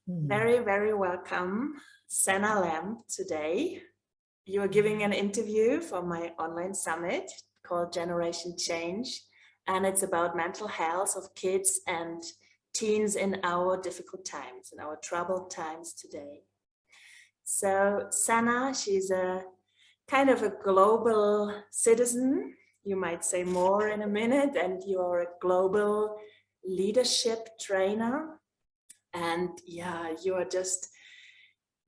Very, very welcome, SANNA LAMB, today. You are giving an interview for my online summit called Generation Change, and it's about mental health of kids and teens in our difficult times, in our troubled times today. So SANNA, she's a kind of a global citizen, you might say more in a minute, and you are a global leadership trainer. And yeah, you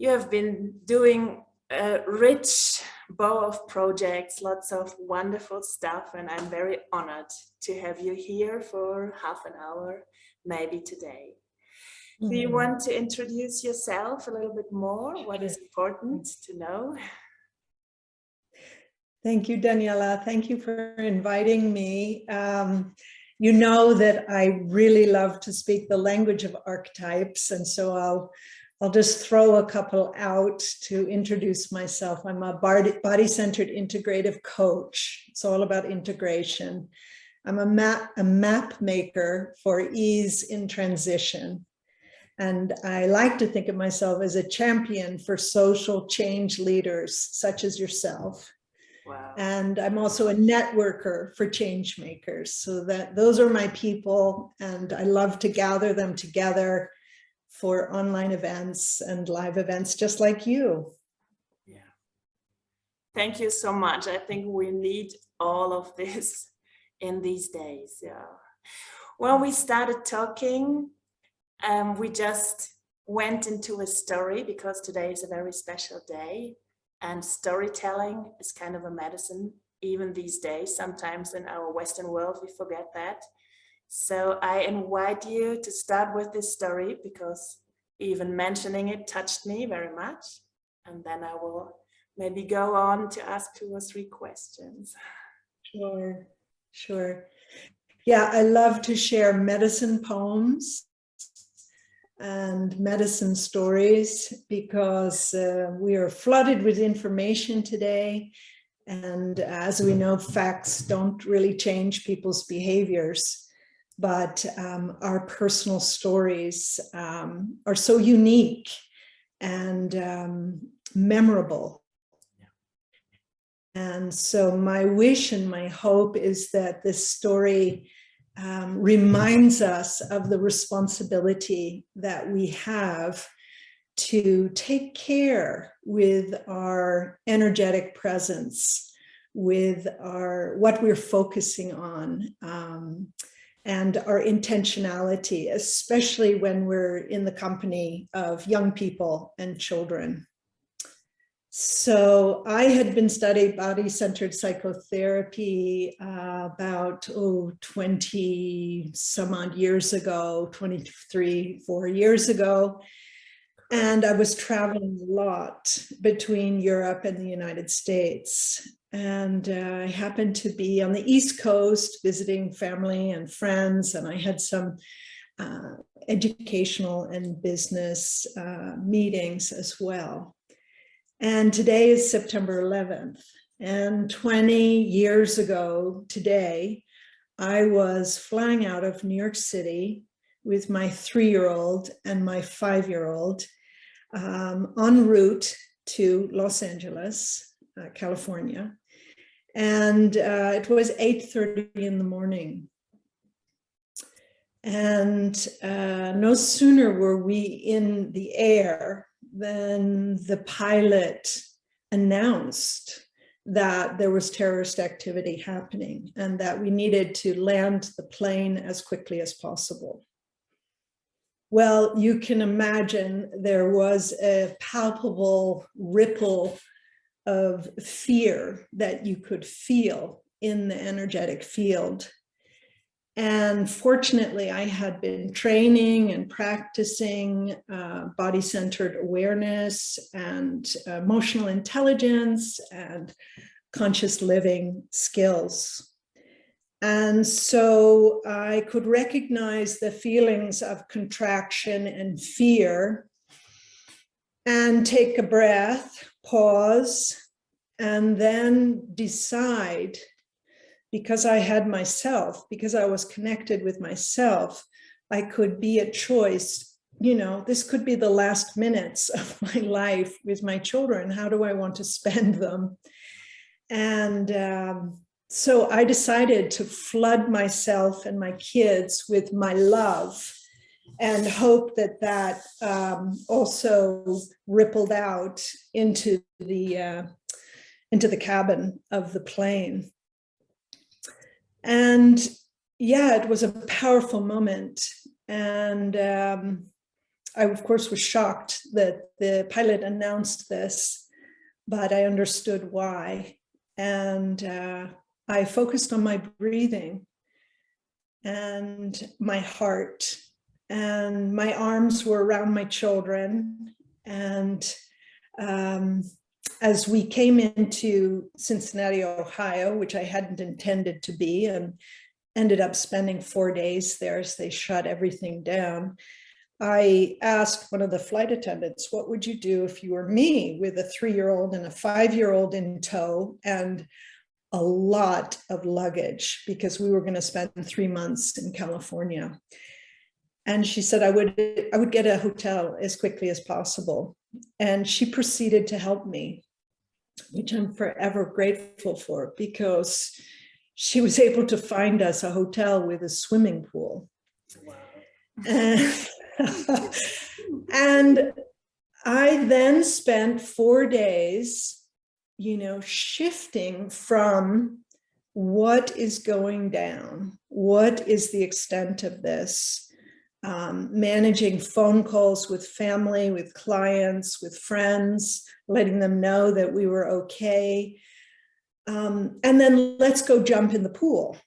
have been doing a rich bow of projects, lots of wonderful stuff, and I'm very honored to have you here for half an hour, maybe today. Do you want to introduce yourself a little bit more? What is important to know? Thank you, Daniela. Thank you for inviting me. You know that I really love to speak the language of archetypes, and so I'll just throw a couple out to introduce myself. I'm a body-centered integrative coach. It's all about integration. I'm a map maker for ease in transition. And I like to think of myself as a champion for social change leaders, such as yourself. Wow. And I'm also a networker for change makers. So those are my people, and I love to gather them together for online events and live events just like you. Yeah. Thank you so much. I think we need all of this in these days. Yeah. When we started talking, we just went into a story because today is a very special day. And storytelling is kind of a medicine, even these days. Sometimes in our Western world, we forget that. So I invite you to start with this story because even mentioning it touched me very much. And then I will maybe go on to ask 2 or 3 questions. Sure. Yeah, I love to share medicine poems and medicine stories because we are flooded with information today. And as we know, facts don't really change people's behaviors, but our personal stories are so unique and memorable. And so my wish and my hope is that this story reminds us of the responsibility that we have to take care with our energetic presence, with what we're focusing on, and our intentionality, especially when we're in the company of young people and children. So I had been studying body-centered psychotherapy about 20 some odd years ago, 4 years ago. And I was traveling a lot between Europe and the United States. And I happened to be on the East Coast visiting family and friends, and I had some educational and business meetings as well. And today is September 11th. And 20 years ago today, I was flying out of New York City with my 3-year-old and my 5-year-old en route to Los Angeles, California. And it was 8:30 in the morning. And no sooner were we in the air than the pilot announced that there was terrorist activity happening and that we needed to land the plane as quickly as possible. Well, you can imagine there was a palpable ripple of fear that you could feel in the energetic field. And fortunately, I had been training and practicing body-centered awareness and emotional intelligence and conscious living skills. And so I could recognize the feelings of contraction and fear and take a breath, pause, and then decide, because I had myself, because I was connected with myself, I could be a choice this could be the last minutes of my life with my children. How do I want to spend them? And so I decided to flood myself and my kids with my love, and hope that also rippled out into the cabin of the plane. And yeah, it was a powerful moment. And I, of course, was shocked that the pilot announced this, but I understood why. And I focused on my breathing and my heart, and my arms were around my children. And as we came into Cincinnati, Ohio, which I hadn't intended to be, and ended up spending 4 days there as they shut everything down, I asked one of the flight attendants, what would you do if you were me, with a 3-year-old and a 5-year-old in tow and a lot of luggage, because we were going to spend 3 months in California. And she said, I would get a hotel as quickly as possible. And she proceeded to help me, which I'm forever grateful for, because she was able to find us a hotel with a swimming pool. Wow. And I then spent 4 days, shifting from what is going down, what is the extent of this, managing phone calls with family, with clients, with friends, letting them know that we were okay. And then let's go jump in the pool.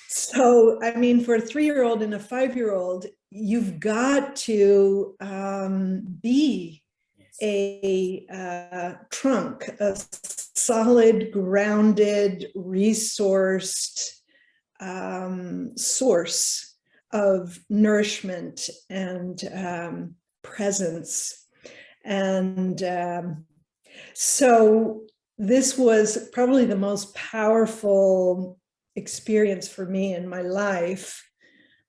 So, I mean, for a 3-year-old and a 5-year-old, you've got to be a trunk, a solid, grounded, resourced source of nourishment and presence. And so this was probably the most powerful experience for me in my life,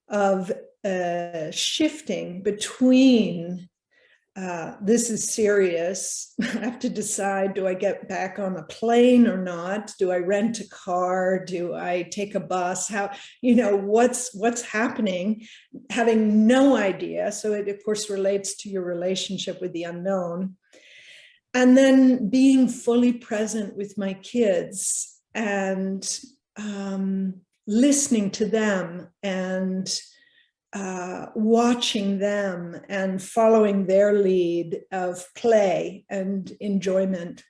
of shifting between this is serious. I have to decide, do I get back on a plane or not? Do I rent a car? Do I take a bus? How, what's happening? Having no idea. So it, of course, relates to your relationship with the unknown. And then being fully present with my kids and listening to them and watching them and following their lead of play and enjoyment.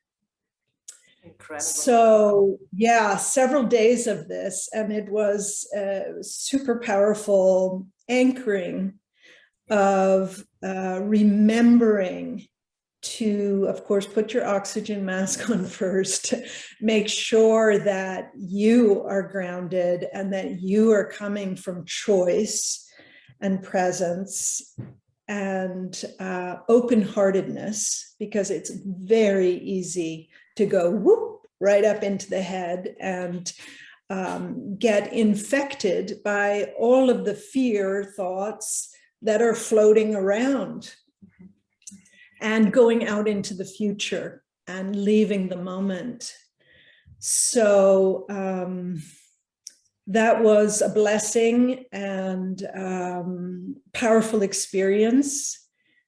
Incredible. So yeah, several days of this, and it was a super powerful anchoring of remembering to, of course, put your oxygen mask on first, make sure that you are grounded and that you are coming from choice and presence and open-heartedness, because it's very easy to go whoop right up into the head and get infected by all of the fear thoughts that are floating around, and going out into the future and leaving the moment. So that was a blessing and powerful experience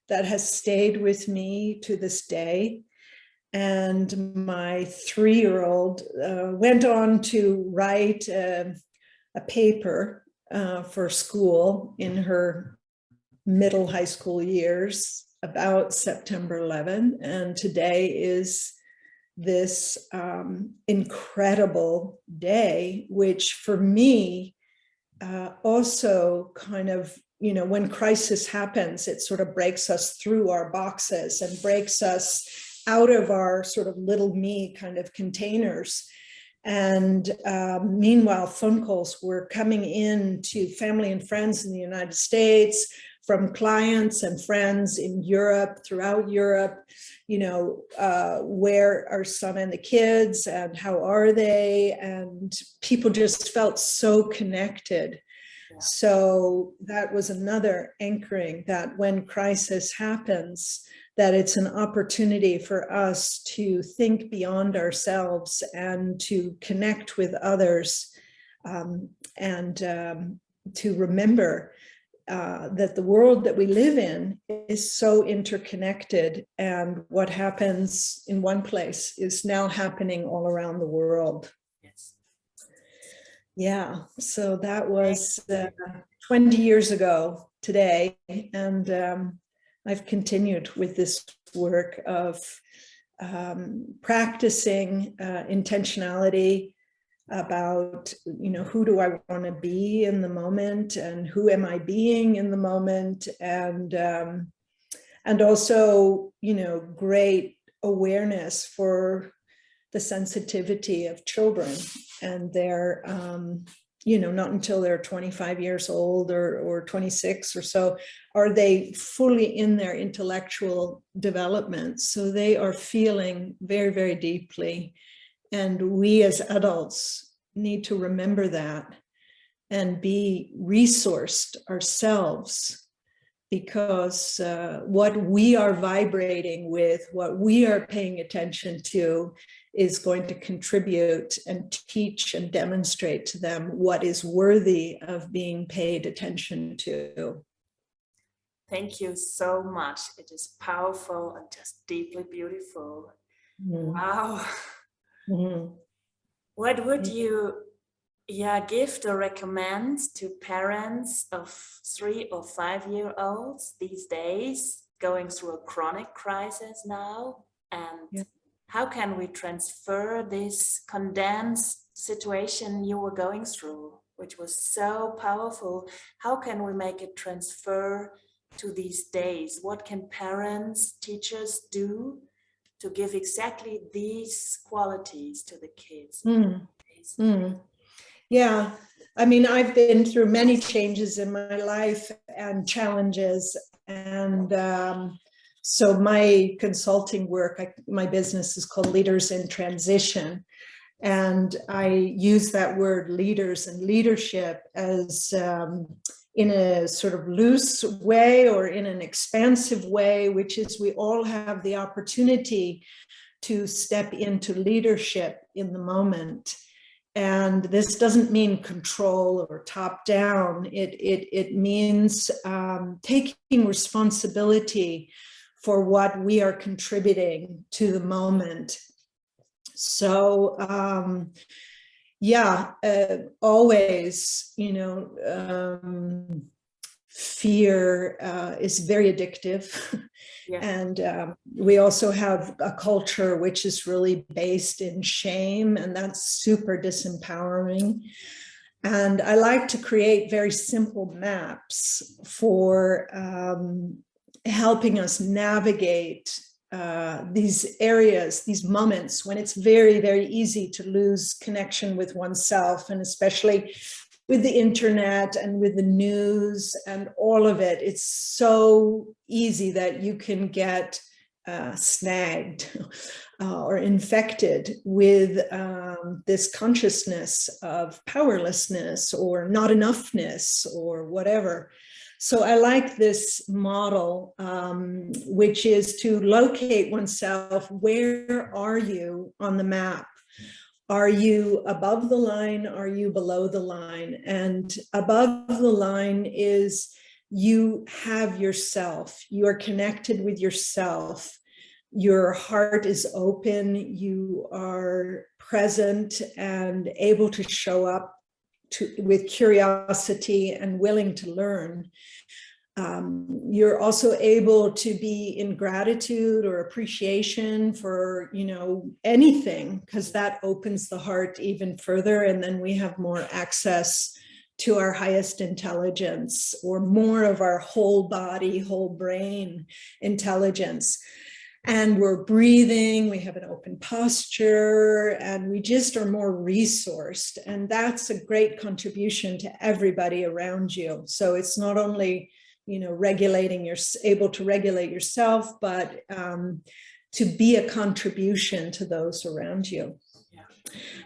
that has stayed with me to this day. And my 3-year-old went on to write a paper for school in her middle high school years about September 11. And today is this incredible day, which for me also kind of, when crisis happens, it sort of breaks us through our boxes and breaks us out of our sort of little me kind of containers. And meanwhile, phone calls were coming in to family and friends in the United States, from clients and friends in Europe, throughout Europe, where are Sanna and the kids and how are they? And people just felt so connected. Yeah. So that was another anchoring, that when crisis happens, that it's an opportunity for us to think beyond ourselves and to connect with others, and to remember that the world that we live in is so interconnected, and what happens in one place is now happening all around the world. Yes. Yeah, so that was 20 years ago today, and I've continued with this work of practicing intentionality about, who do I want to be in the moment, and who am I being in the moment, and also, great awareness for the sensitivity of children, and their, not until they're 25 years old or 26 or so are they fully in their intellectual development. So they are feeling very, very deeply. And we as adults need to remember that and be resourced ourselves, because what we are vibrating with, what we are paying attention to, is going to contribute and teach and demonstrate to them what is worthy of being paid attention to. Thank you so much. It is powerful and just deeply beautiful. Wow. What would you give or recommend to parents of 3 or 5-year-olds these days going through a chronic crisis now? And how can we transfer this condensed situation you were going through, which was so powerful? How can we make it transfer to these days? What can parents, teachers do to give exactly these qualities to the kids? Yeah, I mean, I've been through many changes in my life and challenges, and so my consulting work, my business is called Leaders in Transition, and I use that word leaders and leadership as in a sort of loose way or in an expansive way, which is we all have the opportunity to step into leadership in the moment. And this doesn't mean control or top down. It means taking responsibility for what we are contributing to the moment. So always, fear is very addictive. Yeah. And we also have a culture which is really based in shame, and that's super disempowering. And I like to create very simple maps for helping us navigate these areas, these moments when it's very, very easy to lose connection with oneself, and especially with the internet and with the news and all of it. It's so easy that you can get snagged or infected with this consciousness of powerlessness or not enoughness or whatever. So I like this model, which is to locate oneself. Where are you on the map? Are you above the line? Are you below the line? And above the line is you have yourself. You are connected with yourself. Your heart is open. You are present and able to show up with curiosity and willing to learn. You're also able to be in gratitude or appreciation for, anything, because that opens the heart even further. And then we have more access to our highest intelligence, or more of our whole body, whole brain intelligence. And we're breathing, we have an open posture, and we just are more resourced. And that's a great contribution to everybody around you. So it's not only able to regulate yourself, but to be a contribution to those around you. Yeah.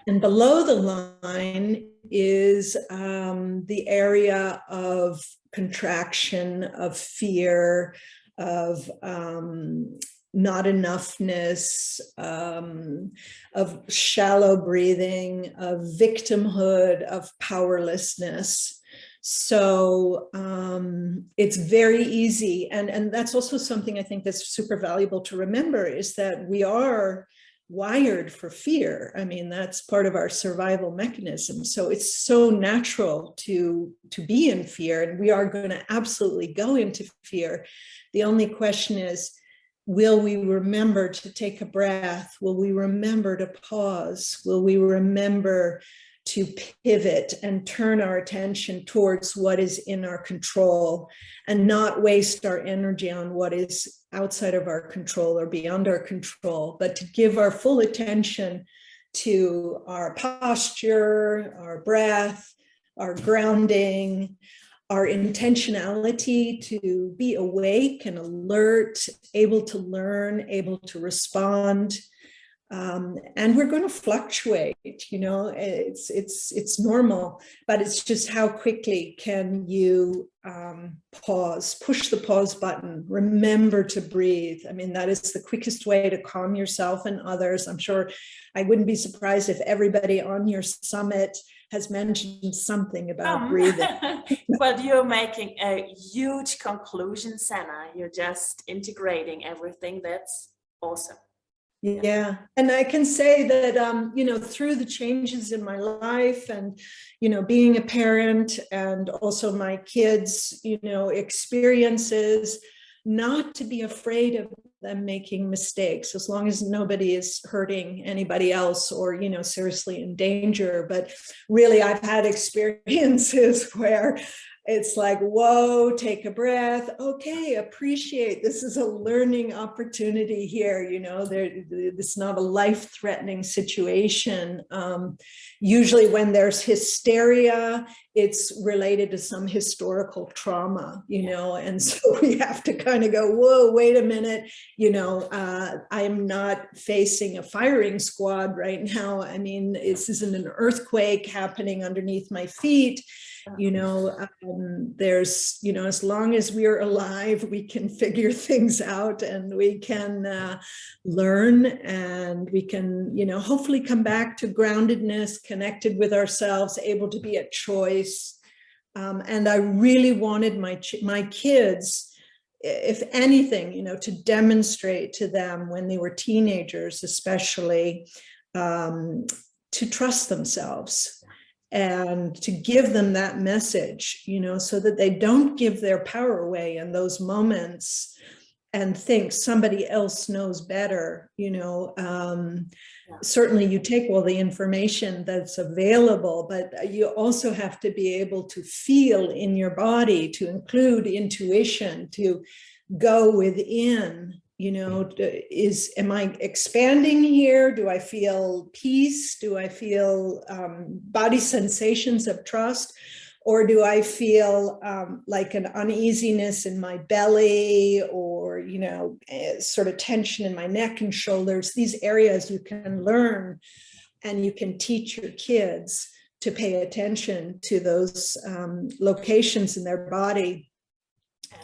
And below the line is the area of contraction, of fear, of not enoughness, of shallow breathing, of victimhood, of powerlessness. So it's very easy. And that's also something I think that's super valuable to remember, is that we are wired for fear. I mean, that's part of our survival mechanism. So it's so natural to be in fear, and we are going to absolutely go into fear. The only question is, will we remember to take a breath? Will we remember to pause? Will we remember to pivot and turn our attention towards what is in our control and not waste our energy on what is outside of our control or beyond our control, but to give our full attention to our posture, our breath, our grounding, our intentionality to be awake and alert, able to learn, able to respond. And we're going to fluctuate, you know, it's normal, but it's just how quickly can you pause, push the pause button, remember to breathe. I mean, that is the quickest way to calm yourself and others. I'm sure I wouldn't be surprised if everybody on your summit has mentioned something about breathing. But you're making a huge conclusion, Sanna. You're just integrating everything. That's awesome. Yeah. And I can say that, you know, through the changes in my life and, you know, being a parent and also my kids, you know, experiences, not to be afraid of them making mistakes, as long as nobody is hurting anybody else or, you know, seriously in danger. But really, I've had experiences where it's like, whoa, take a breath. Okay, appreciate this is a learning opportunity here. You know, this is not a life-threatening situation. Usually when there's hysteria, it's related to some historical trauma, you know, and so we have to kind of go, whoa, wait a minute, you know, I am not facing a firing squad right now. I mean, this isn't an earthquake happening underneath my feet. You know, there's, you know, as long as we're alive, we can figure things out and we can learn and we can, you know, hopefully come back to groundedness, connected with ourselves, able to be at choice. And I really wanted my kids, if anything, you know, to demonstrate to them when they were teenagers, especially, to trust themselves. And to give them that message, you know, so that they don't give their power away in those moments and think somebody else knows better, you know. Certainly you take all the information that's available, but you also have to be able to feel in your body, to include intuition, to go within. You know, am I expanding here? Do I feel peace? Do I feel body sensations of trust? Or do I feel like an uneasiness in my belly or, you know, sort of tension in my neck and shoulders? These areas you can learn and you can teach your kids to pay attention to those locations in their body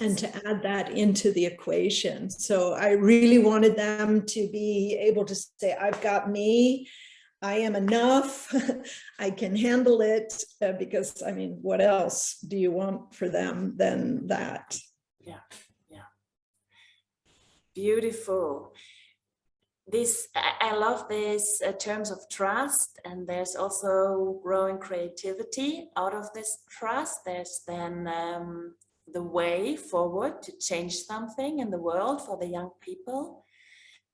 and to add that into the equation. So I really wanted them to be able to say, I've got me, I am enough, I can handle it, because I mean, what else do you want for them than that? Yeah, yeah. Beautiful. I love this terms of trust, and there's also growing creativity out of this trust. There's then the way forward to change something in the world for the young people.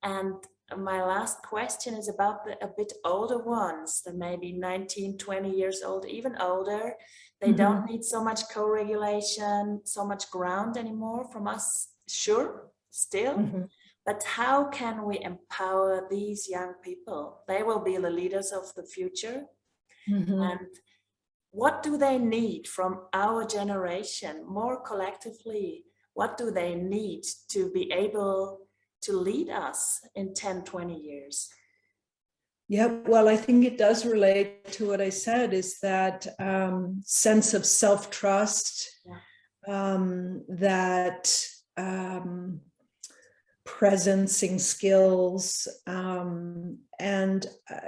And my last question is about the a bit older ones, the maybe 19, 20 years old, even older. They don't need so much co-regulation, so much ground anymore from us, sure, still. But how can we empower these young people? They will be the leaders of the future. And what do they need from our generation, more collectively? What do they need to be able to lead us in 10, 20 years? Yeah, well, I think it does relate to what I said, is that sense of self-trust, that presencing skills. And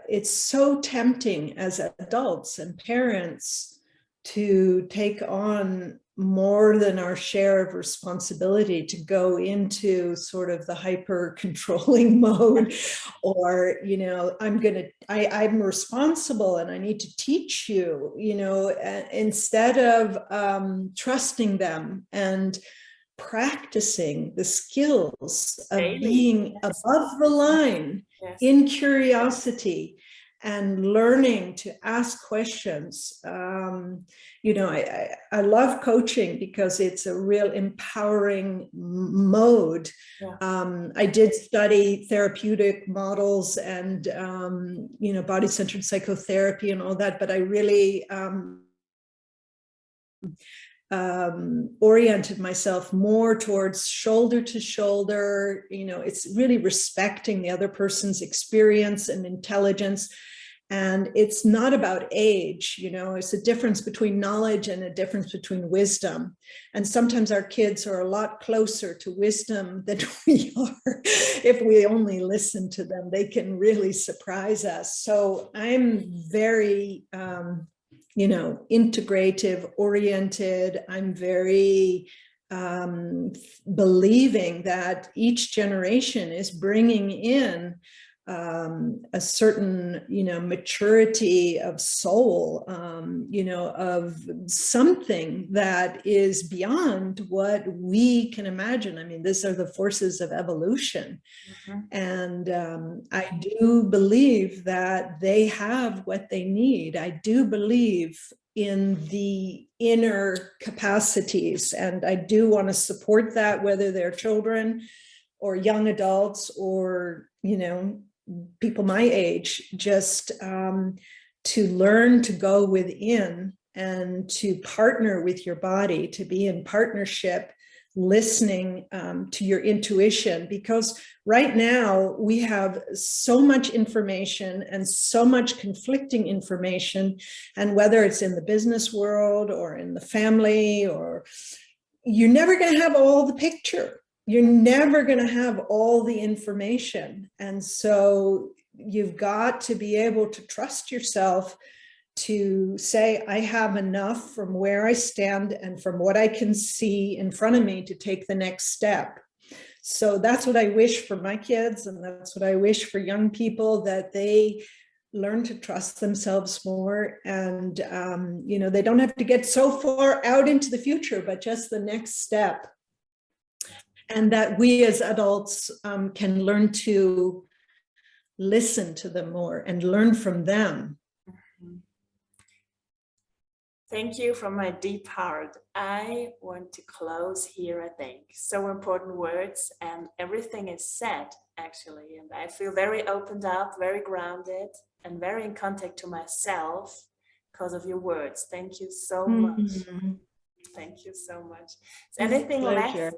it's so tempting as adults and parents to take on more than our share of responsibility, to go into sort of the hyper controlling mode, or, you know, I'm responsible and I need to teach you, you know, instead of trusting them and practicing the skills of Daily. being above the line, in curiosity, and learning to ask questions. You know, I love coaching because it's a real empowering mode. I did study therapeutic models and, you know, body-centered psychotherapy and all that, but I really oriented myself more towards shoulder to shoulder. You know, it's really respecting the other person's experience and intelligence. And it's not about age, you know, it's a difference between knowledge and a difference between wisdom. And sometimes our kids are a lot closer to wisdom than we are. If we only listen to them, they can really surprise us. So I'm very, you know, integrative oriented. I'm very believing that each generation is bringing in a certain, you know, maturity of soul, you know, of something that is beyond what we can imagine. I mean, these are the forces of evolution. And I do believe that they have what they need. I do believe in the inner capacities, and I do want to support that, whether they're children or young adults or, you know, people my age, just to learn to go within and to partner with your body, to be in partnership, listening to your intuition. Because right now we have so much information and so much conflicting information, and whether it's in the business world or in the family, or you're never going to have all the picture. You're never going to have all the information. And so you've got to be able to trust yourself to say, I have enough from where I stand and from what I can see in front of me to take the next step. So that's what I wish for my kids. And that's what I wish for young people, that they learn to trust themselves more. And, you know, they don't have to get so far out into the future, but just the next step. And that we as adults can learn to listen to them more and learn from them. Thank you from my deep heart. I want to close here, I think. So important words, and everything is said, actually. And I feel very opened up, very grounded, and very in contact to myself because of your words. Thank you so much. Thank you so much. Is anything left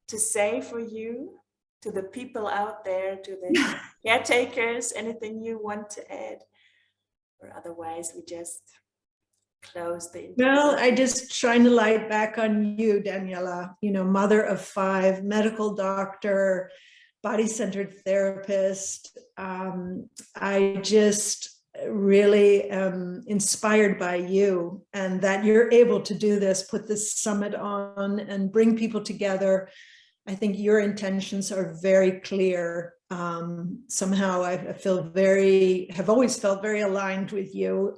to say for you, to the people out there, to the caretakers? Anything you want to add? Or otherwise we just close the interview. Well, I just shine the light back on you, Daniela, you know, mother of 5, medical doctor, body-centered therapist. I just really am inspired by you, and that you're able to do this, put this summit on and bring people together. I think your intentions are very clear. Somehow I have always felt very aligned with you.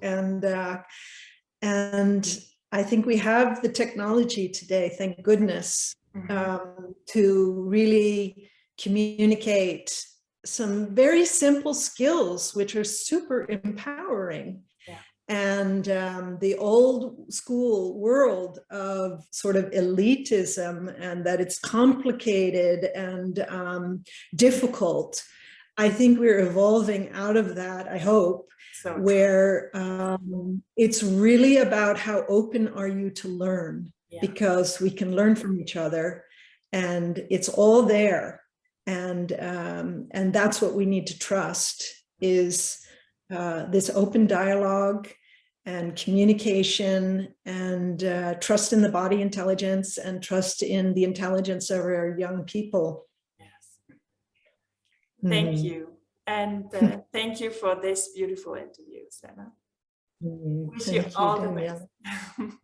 And I think we have the technology today, thank goodness, to really communicate some very simple skills, which are super empowering. And the old school world of sort of elitism, and that it's complicated and difficult, I think we're evolving out of that, I hope, where it's really about how open are you to learn, because we can learn from each other, and it's all there. And that's what we need to trust, is this open dialogue and communication and trust in the body intelligence and trust in the intelligence of our young people. Yes. Thank Mm. you. And thank you for this beautiful interview, Sanna. Wish you Thank you, all the Danielle. best.